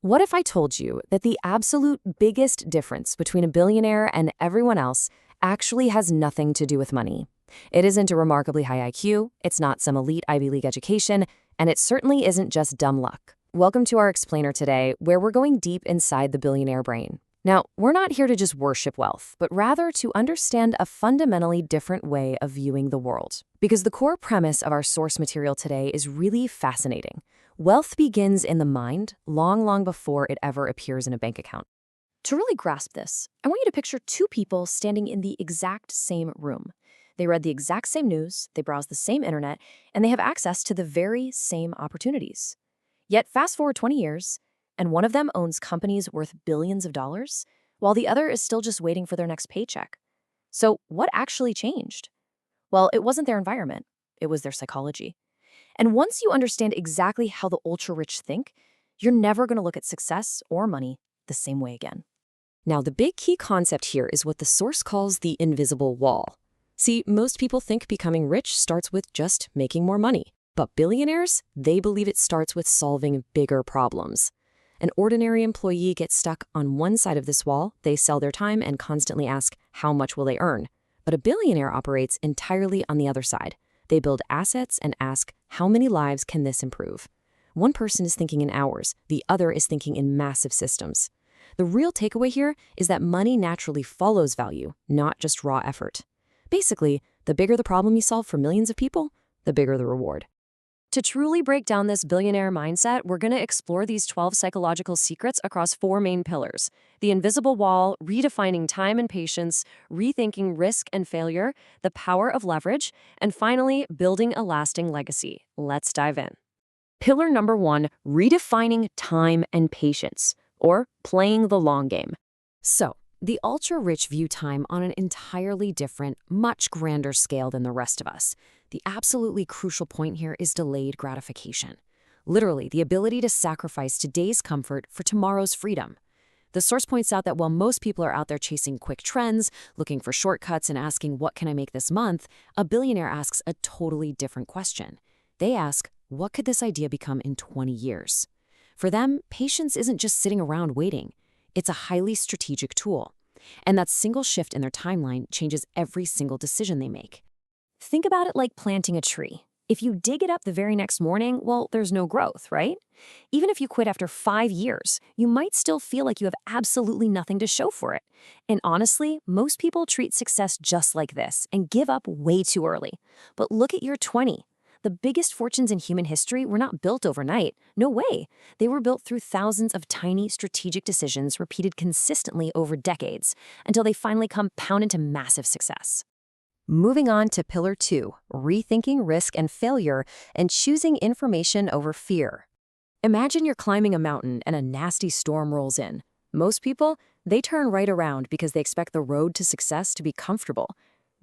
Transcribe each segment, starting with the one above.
What if I told you that the absolute biggest difference between a billionaire and everyone else actually has nothing to do with money? It isn't a remarkably high IQ, it's not some elite Ivy League education, and it certainly isn't just dumb luck. Welcome to our explainer today, where we're going deep inside the billionaire brain. Now, we're not here to just worship wealth, but rather to understand a fundamentally different way of viewing the world. Because the core premise of our source material today is really fascinating. Wealth begins in the mind long before it ever appears in a bank account. To really grasp this, I want you to picture two people standing in the exact same room. They read the exact same news, they browse the same internet, and they have access to the very same opportunities. Yet fast forward 20 years, and one of them owns companies worth billions of dollars, while the other is still just waiting for their next paycheck. So what actually changed? Well, it wasn't their environment, it was their psychology. And once you understand exactly how the ultra-rich think, you're never going to look at success or money the same way again. Now, the big key concept here is what the source calls the invisible wall. See, most people think becoming rich starts with just making more money. But billionaires, they believe it starts with solving bigger problems. An ordinary employee gets stuck on one side of this wall, they sell their time and constantly ask, how much will they earn? But a billionaire operates entirely on the other side. They build assets and ask, how many lives can this improve? One person is thinking in hours, the other is thinking in massive systems. The real takeaway here is that money naturally follows value, not just raw effort. Basically, the bigger the problem you solve for millions of people, the bigger the reward. To truly break down this billionaire mindset, we're going to explore these 12 psychological secrets across 4 main pillars: the invisible wall, redefining time and patience, rethinking risk and failure, the power of leverage, and finally, building a lasting legacy. Let's dive in. Pillar number 1, redefining time and patience, or playing the long game. So, the ultra-rich view time on an entirely different, much grander scale than the rest of us. The absolutely crucial point here is delayed gratification. Literally, the ability to sacrifice today's comfort for tomorrow's freedom. The source points out that while most people are out there chasing quick trends, looking for shortcuts and asking, what can I make this month? A billionaire asks a totally different question. They ask, what could this idea become in 20 years? For them, patience isn't just sitting around waiting. It's a highly strategic tool. And that single shift in their timeline changes every single decision they make. Think about it like planting a tree. If you dig it up the very next morning, well, there's no growth, right? Even if you quit after 5 years, you might still feel like you have absolutely nothing to show for it. And honestly, most people treat success just like this and give up way too early. But look at year 20. The biggest fortunes in human history were not built overnight. No way. They were built through thousands of tiny strategic decisions repeated consistently over decades until they finally compound into massive success. Moving on to Pillar 2, rethinking risk and failure and choosing information over fear. Imagine you're climbing a mountain and a nasty storm rolls in. Most people, they turn right around because they expect the road to success to be comfortable.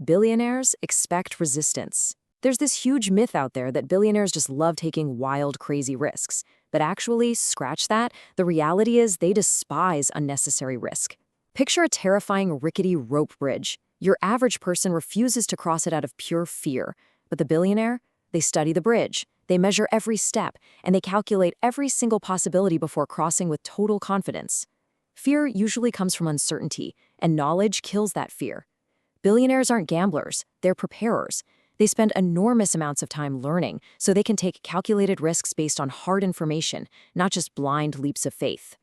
Billionaires expect resistance. There's this huge myth out there that billionaires just love taking wild, crazy risks. But actually, scratch that, the reality is they despise unnecessary risk. Picture a terrifying, rickety rope bridge. Your average person refuses to cross it out of pure fear. But the billionaire, they study the bridge, they measure every step, and they calculate every single possibility before crossing with total confidence. Fear usually comes from uncertainty, and knowledge kills that fear. Billionaires aren't gamblers, they're preparers. They spend enormous amounts of time learning so they can take calculated risks based on hard information, not just blind leaps of faith.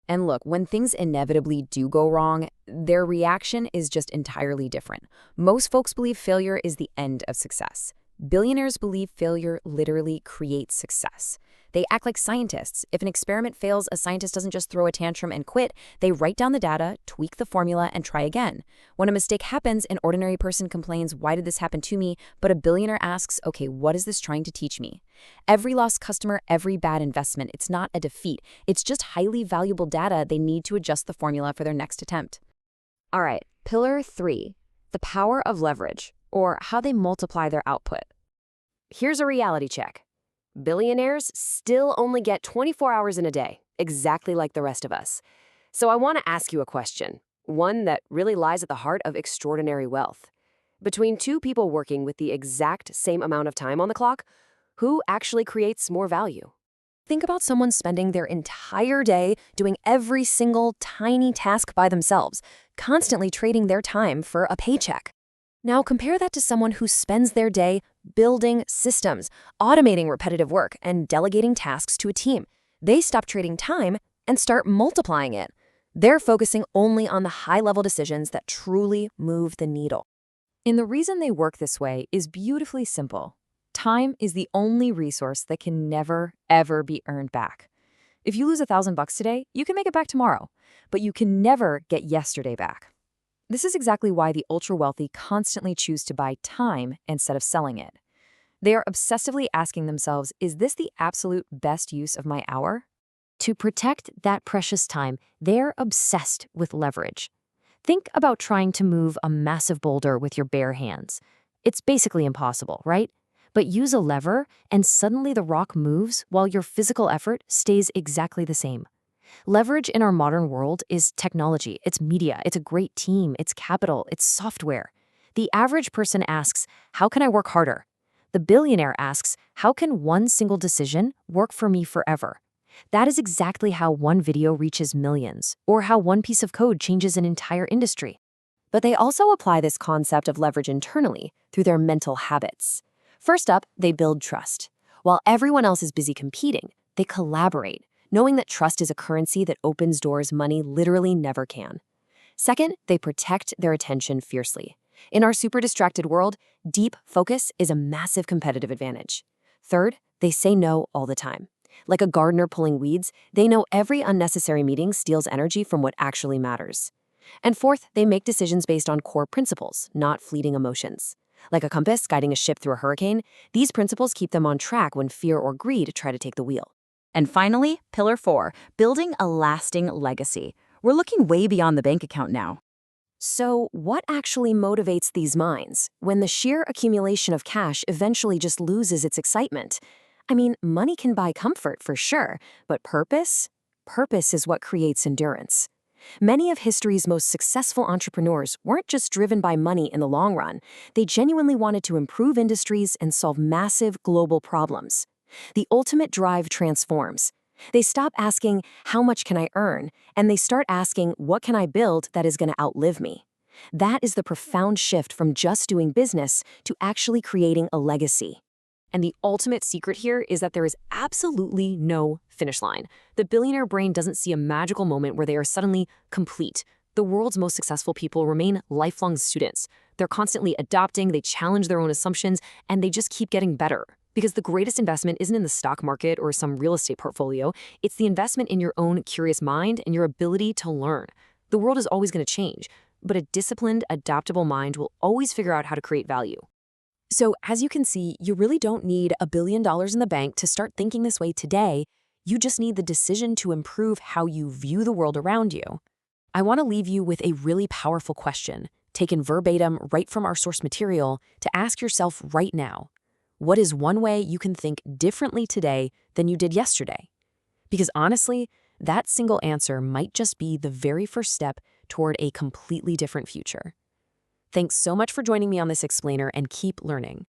And look, when things inevitably do go wrong, their reaction is just entirely different. Most folks believe failure is the end of success. Billionaires believe failure literally creates success. They act like scientists. If an experiment fails, a scientist doesn't just throw a tantrum and quit. They write down the data, tweak the formula, and try again. When a mistake happens, an ordinary person complains, why did this happen to me? But a billionaire asks, okay, what is this trying to teach me? Every lost customer, every bad investment, it's not a defeat. It's just highly valuable data they need to adjust the formula for their next attempt. All right, Pillar 3, the power of leverage, or how they multiply their output. Here's a reality check. Billionaires still only get 24 hours in a day, exactly like the rest of us. So I want to ask you a question, one that really lies at the heart of extraordinary wealth. Between two people working with the exact same amount of time on the clock, who actually creates more value? Think about someone spending their entire day doing every single tiny task by themselves, constantly trading their time for a paycheck. Now compare that to someone who spends their day building systems, automating repetitive work, and delegating tasks to a team. They stop trading time and start multiplying it. They're focusing only on the high-level decisions that truly move the needle. And the reason they work this way is beautifully simple. Time is the only resource that can never, ever be earned back. If you lose $1,000 today, you can make it back tomorrow, but you can never get yesterday back. This is exactly why the ultra-wealthy constantly choose to buy time instead of selling it. They are obsessively asking themselves, is this the absolute best use of my hour? To protect that precious time, they're obsessed with leverage. Think about trying to move a massive boulder with your bare hands. It's basically impossible, right? But use a lever, and suddenly the rock moves while your physical effort stays exactly the same. Leverage in our modern world is technology, it's media, it's a great team, it's capital, it's software. The average person asks, how can I work harder? The billionaire asks, how can one single decision work for me forever? That is exactly how one video reaches millions, or how one piece of code changes an entire industry. But they also apply this concept of leverage internally through their mental habits. First up, they build trust. While everyone else is busy competing, they collaborate, knowing that trust is a currency that opens doors money literally never can. Second, they protect their attention fiercely. In our super distracted world, deep focus is a massive competitive advantage. Third, they say no all the time. Like a gardener pulling weeds, they know every unnecessary meeting steals energy from what actually matters. And fourth, they make decisions based on core principles, not fleeting emotions. Like a compass guiding a ship through a hurricane, these principles keep them on track when fear or greed try to take the wheel. And finally, pillar 4, building a lasting legacy. We're looking way beyond the bank account now. So, what actually motivates these minds when the sheer accumulation of cash eventually just loses its excitement? I mean, money can buy comfort for sure, but purpose? Purpose is what creates endurance. Many of history's most successful entrepreneurs weren't just driven by money in the long run. They genuinely wanted to improve industries and solve massive global problems. The ultimate drive transforms. They stop asking, how much can I earn? And they start asking, what can I build that is going to outlive me? That is the profound shift from just doing business to actually creating a legacy. And the ultimate secret here is that there is absolutely no finish line. The billionaire brain doesn't see a magical moment where they are suddenly complete. The world's most successful people remain lifelong students. They're constantly adopting, they challenge their own assumptions, and they just keep getting better. Because the greatest investment isn't in the stock market or some real estate portfolio, it's the investment in your own curious mind and your ability to learn. The world is always going to change, but a disciplined, adaptable mind will always figure out how to create value. So as you can see, you really don't need $1 billion in the bank to start thinking this way today. You just need the decision to improve how you view the world around you. I want to leave you with a really powerful question, taken verbatim right from our source material, to ask yourself right now. What is one way you can think differently today than you did yesterday? Because honestly, that single answer might just be the very first step toward a completely different future. Thanks so much for joining me on this explainer, and keep learning.